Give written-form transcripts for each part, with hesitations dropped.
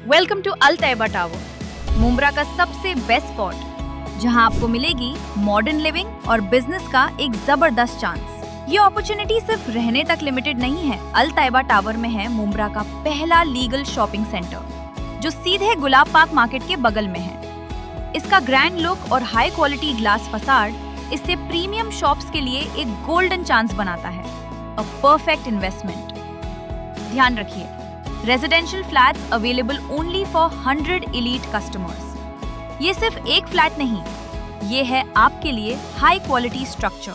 Welcome to Al Taiba tower, Mumbra का सबसे best spot, जहां आपको मिलेगी मॉडर्न लिविंग और बिजनेस का एक जबरदस्त चांस। ये अपॉर्चुनिटी सिर्फ रहने तक लिमिटेड नहीं है। अल तैयबा टावर में है मुंब्रा का पहला लीगल शॉपिंग सेंटर, जो सीधे गुलाब पार्क मार्केट के बगल में है। इसका ग्रैंड लुक और हाई क्वालिटी ग्लास फसाड इसे प्रीमियम शॉप्स के लिए एक गोल्डन चांस बनाता है। A perfect investment. ध्यान रखिए, residential flats available only for 100 elite customers. ये सिर्फ एक फ्लैट नहीं, ये है आपके लिए हाई क्वालिटी स्ट्रक्चर,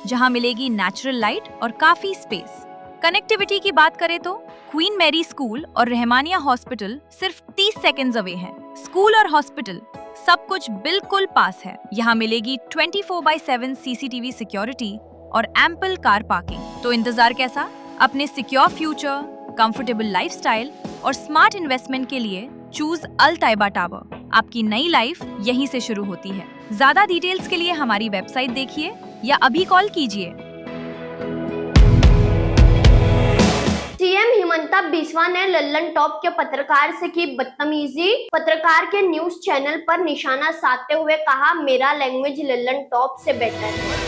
जहां मिलेगी नेचुरल लाइट और काफी स्पेस। कनेक्टिविटी की बात करें तो क्वीन मैरी स्कूल और रहमानिया हॉस्पिटल सिर्फ 30 सेकेंड्स अवे है। स्कूल और हॉस्पिटल सब कुछ बिल्कुल पास है। यहाँ मिलेगी 24/7 CCTV सिक्योरिटी और एम्पल कार पार्किंग। तो इंतजार कैसा? अपने सिक्योर फ्यूचर, कंफर्टेबल लाइफस्टाइल और स्मार्ट इन्वेस्टमेंट के लिए चूज अल तैयबा टावर। आपकी नई लाइफ यहीं से शुरू होती है। ज्यादा डिटेल्स के लिए हमारी वेबसाइट देखिए या अभी कॉल कीजिए। सीएम हिमंता बिस्वा ने लल्लन टॉप के पत्रकार से की बदतमीजी। पत्रकार के न्यूज चैनल पर निशाना साधते हुए कहा, मेरा लैंग्वेज लल्लन टॉप से बेटर है।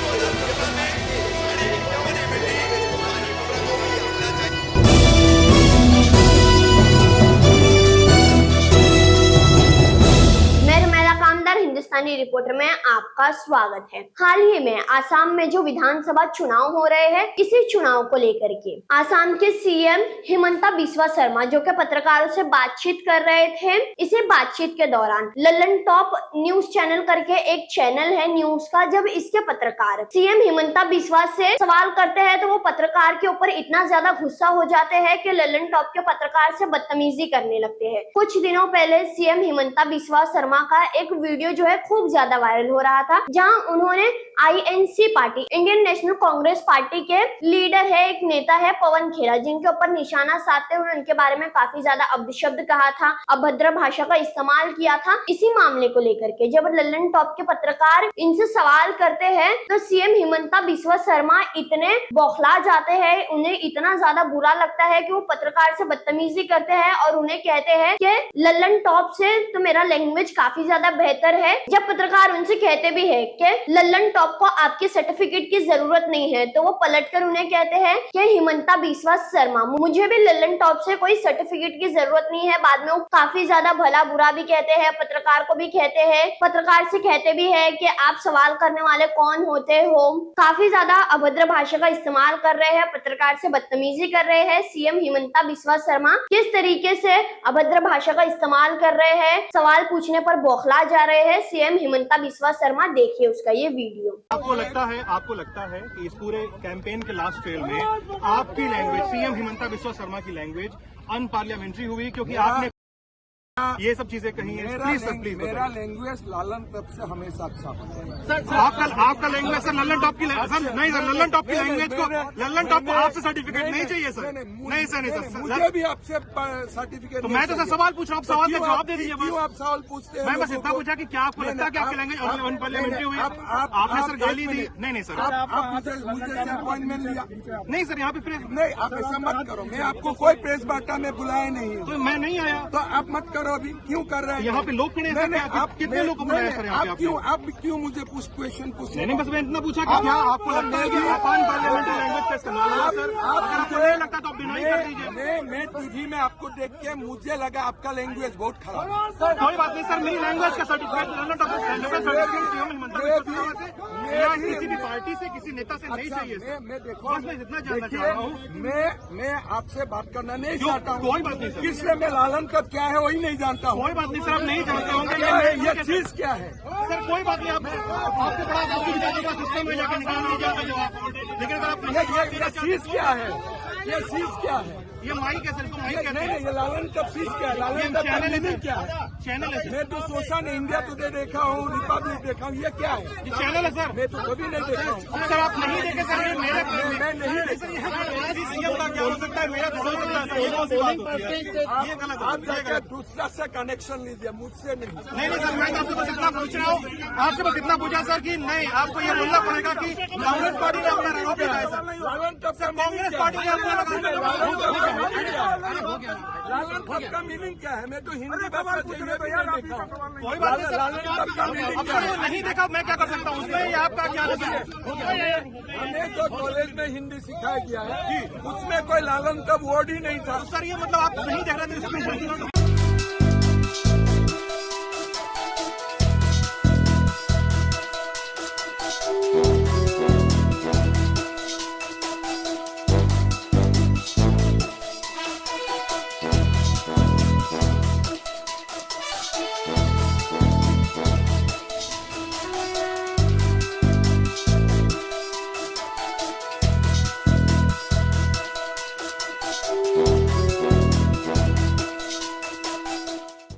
हिंदुस्तानी रिपोर्टर में आपका स्वागत है। हाल ही में आसाम में जो विधानसभा चुनाव हो रहे हैं, इसी चुनाव को लेकर के आसाम के सीएम हिमंता बिस्वा शर्मा जो कि पत्रकारों से बातचीत कर रहे थे, इसी बातचीत के दौरान लल्लन टॉप न्यूज चैनल करके एक चैनल है न्यूज का, जब इसके पत्रकार सीएम हिमंता बिस्वा से सवाल करते हैं तो वो पत्रकार के ऊपर इतना ज्यादा गुस्सा हो जाते हैं कि लल्लन टॉप के पत्रकार से बदतमीजी करने लगते हैं। कुछ दिनों पहले सीएम हिमंता बिस्वा शर्मा का एक वीडियो जो है खूब ज्यादा वायरल हो रहा था, जहां उन्होंने INC party, Indian national Congress party के लीडर है, एक नेता है पवन खेरा, जिनके ऊपर निशाना साधते हुए उनके बारे में काफी ज्यादा अपशब्द कहा था, अभद्र भाषा का इस्तेमाल किया था। इसी मामले को लेकर के जब लल्लन टॉप के पत्रकार इनसे सवाल करते हैं तो सीएम हिमंता बिस्वा शर्मा इतने बौखला जाते हैं, उन्हें इतना ज्यादा बुरा लगता है कि वो पत्रकार से बदतमीजी करते हैं और उन्हें कहते हैं कि लल्लन टॉप से तो मेरा लैंग्वेज काफी ज्यादा बेहतर है। जब पत्रकार उनसे कहते भी है कि लल्लन टॉप को आपके सर्टिफिकेट की जरूरत नहीं है, तो वो पलटकर उन्हें कहते हैं कि हिमंता बिस्वा शर्मा, मुझे भी लल्लन टॉप से कोई सर्टिफिकेट की जरूरत नहीं है। बाद में वो काफी ज्यादा भला बुरा भी कहते हैं, पत्रकार को भी कहते हैं, पत्रकार से कहते भी है कि आप सवाल करने वाले कौन होते हो। काफी ज्यादा अभद्र भाषा का इस्तेमाल कर रहे हैं, पत्रकार से बदतमीजी कर रहे हैं। सीएम हिमंता बिस्वा शर्मा किस तरीके से अभद्र भाषा का इस्तेमाल कर रहे हैं, सवाल पूछने पर बौखला जा रहे हैं सीएम हिमंता बिस्वा शर्मा। देखिए उसका ये वीडियो। आपको लगता है कि इस पूरे कैंपेन के लास्ट फेल में आपकी लैंग्वेज, सीएम हिमंता बिस्वा शर्मा की लैंग्वेज अनपार्लियामेंट्री हुई क्योंकि आपने ये सब चीजें कही है? प्लीज मेरा लैंग्वेज लालन टॉप से हमेशा अच्छा सर, आपका लैंग्वेज सर लल्लन टॉप की सर नहीं सर, लल्लन टॉप की लैंग्वेज को, लल्लन टॉप को आपसे सर्टिफिकेट नहीं चाहिए सर। नहीं सर, मुझे भी आपसे सर्टिफिकेट। तो मैं तो सर सवाल पूछ रहा हूँ, सवाल का जवाब दे दीजिए। क्यों आप सवाल पूछते हैं? मैं बस इतना पूछा कि क्या आपको लगता है कि आपकी लैंग्वेज अनपार्लियामेंट्री हुई? आपने सर गाली दी? नहीं सर, आप मुझे अपॉइंटमेंट लिया? नहीं सर, यहाँ पे प्रेस नहीं, आप ऐसा मत करो। मैं आपको कोई प्रेस वार्ता में बुलाया नहीं, तो मैं नहीं आया। तो आप मत करो। अभी क्यों कर रहे हैं? यहाँ पे लोग खड़े हैं, आप कितने लोग बुलाए सर यहाँ पे? आप क्यों मुझे क्वेश्चन पूछे? नहीं, बस मैं इतना पूछा कि क्या आपको लगता है कि अनपार्लियामेंट्री लैंग्वेज का इस्तेमाल हुआ सर? अगर आपको नहीं लगता तो आप डिनाई कर दीजिए। मैं टीवी में आपको देख के मुझे लगा आपका लैंग्वेज बहुत खराब है। सर कोई बात नहीं सर, मेरी लैंग्वेज का सर्टिफिकेट किसी भी पार्टी से, किसी नेता से नहीं चाहिए सर। मैं देखो, मैं जितना जानना चाह रहा हूँ, मैं आपसे बात करना नहीं चाहता हूँ। कोई बात नहीं सर, इसलिए मैं लालन कब क्या है वही नहीं जानता हूँ। कोई बात नहीं सर, आप नहीं जानते होंगे ये चीज क्या है सर। कोई बात नहीं, आपको बड़ा सिस्टम में जाकर निकाल नहीं जाता जवाब, लेकिन अगर आप ये चीज क्या है? ये चीज क्या है? ये माइक है सर, इसको माइक कहते नहीं, हैं। ये लालन कब चीज क्या है? लालन कब चैनल है, क्या है? चैनल है। मैं तो सोशल इंडिया टुडे देखा हूँ, रिपब्लिक देखा हूँ, ये क्या है? ये चैनल है सर। मैं तो कभी नहीं देखा हूँ सर। आप नहीं देखे सर, मैं नहीं देखा। सीएम का क्या हो सकता है, मेरा थोड़ा हो सकता है, ये कौन सी बात होती है? ये गलत है। आप जाकर दूसरा से कनेक्शन लीजिए, मुझसे नहीं। नहीं सर, मैं आपसे बस इतना पूछ रहा हूँ, आपसे बस इतना पूछा सर कि नहीं, आपको ये बोलना पड़ेगा कि कांग्रेस पार्टी ने अपना रोक लगाया सर। लालन कब कांग्रेस पार्टी ने अपना हो गया। लालन कब का मीनिंग क्या है? मैं तो हिंदी भाषा चाहिए भी नहीं देखा हूँ। कोई बात नहीं सर, लालन कब का मीनिंग अब क्या तो है? नहीं देखा, मैं क्या कर सकता हूँ उसमें? ये आपका क्या नजर है? हमें जो कॉलेज में हिंदी सिखाया गया है उसमें कोई लालन का वर्ड ही नहीं था। सर ये मतलब आप नहीं देख रहे थे इसमें?